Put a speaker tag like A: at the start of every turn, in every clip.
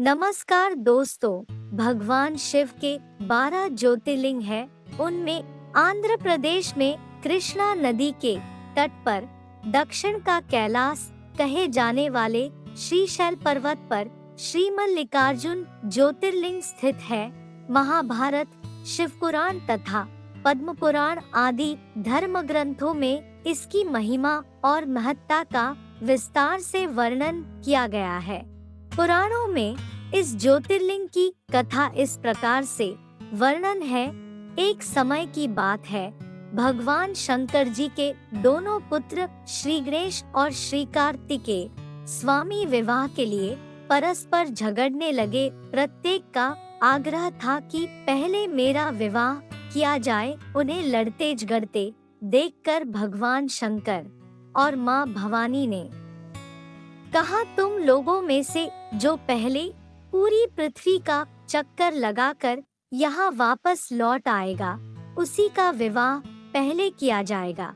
A: नमस्कार दोस्तों, भगवान शिव के 12 ज्योतिर्लिंग हैं। उनमें आंध्र प्रदेश में कृष्णा नदी के तट पर दक्षिण का कैलाश कहे जाने वाले श्रीशैल पर्वत पर श्री मल्लिकार्जुन ज्योतिर्लिंग स्थित है। महाभारत, शिव पुराण तथा पद्म पुराण आदि धर्म ग्रंथों में इसकी महिमा और महत्ता का विस्तार से वर्णन किया गया है। पुराणों में इस ज्योतिर्लिंग की कथा इस प्रकार से वर्णन है। एक समय की बात है, भगवान शंकर जी के दोनों पुत्र श्री गणेश और श्री कार्तिकेय स्वामी विवाह के लिए परस्पर झगड़ने लगे। प्रत्येक का आग्रह था कि पहले मेरा विवाह किया जाए। उन्हें लड़ते झगड़ते देखकर भगवान शंकर और माँ भवानी ने कहा, तुम लोगों में से जो पहले पूरी पृथ्वी का चक्कर लगाकर यहाँ वापस लौट आएगा, उसी का विवाह पहले किया जाएगा।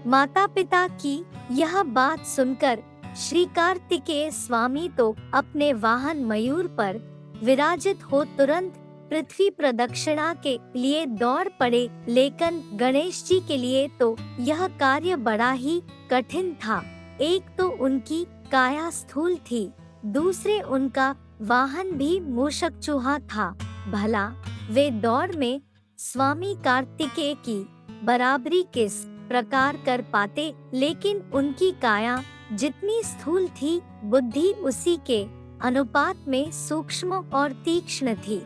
A: माता पिता की यह बात सुनकर श्री कार्तिकेय स्वामी तो अपने वाहन मयूर पर विराजित हो तुरंत पृथ्वी प्रदक्षिणा के लिए दौड़ पड़े। लेकिन गणेश जी के लिए तो यह कार्य बड़ा ही कठिन था। एक तो उनकी काया स्थूल थी, दूसरे उनका वाहन भी मूषक चूहा था। भला वे दौड़ में स्वामी कार्तिकेय की बराबरी किस प्रकार कर पाते। लेकिन उनकी काया जितनी स्थूल थी, बुद्धि उसी के अनुपात में सूक्ष्म और तीक्ष्ण थी।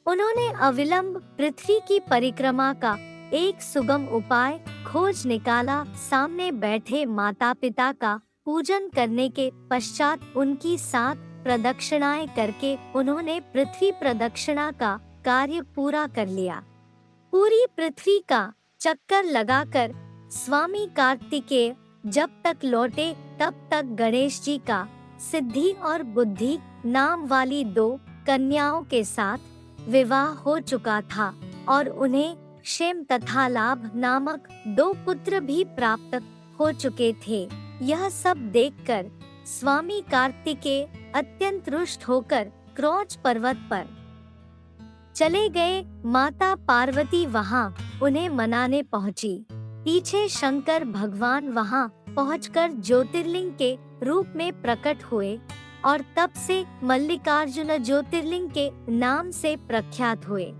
A: उन्होंने अविलंब पृथ्वी की परिक्रमा का एक सुगम उपाय खोज निकाला। सामने बैठे माता पिता का पूजन करने के पश्चात उनकी 7 प्रदक्षिणाएं करके उन्होंने पृथ्वी प्रदक्षिणा का कार्य पूरा कर लिया। पूरी पृथ्वी का चक्कर लगाकर स्वामी कार्तिकेय जब तक लौटे तब तक गणेश जी का सिद्धि और बुद्धि नाम वाली 2 कन्याओं के साथ विवाह हो चुका था और उन्हें क्षेम तथा लाभ नामक 2 पुत्र भी प्राप्त हो चुके थे। यह सब देखकर स्वामी कार्तिकेय अत्यंत रुष्ट होकर क्रौच पर्वत पर चले गए। माता पार्वती वहां उन्हें मनाने पहुंची। पीछे शंकर भगवान वहां पहुंचकर ज्योतिर्लिंग के रूप में प्रकट हुए और तब से मल्लिकार्जुन ज्योतिर्लिंग के नाम से प्रख्यात हुए।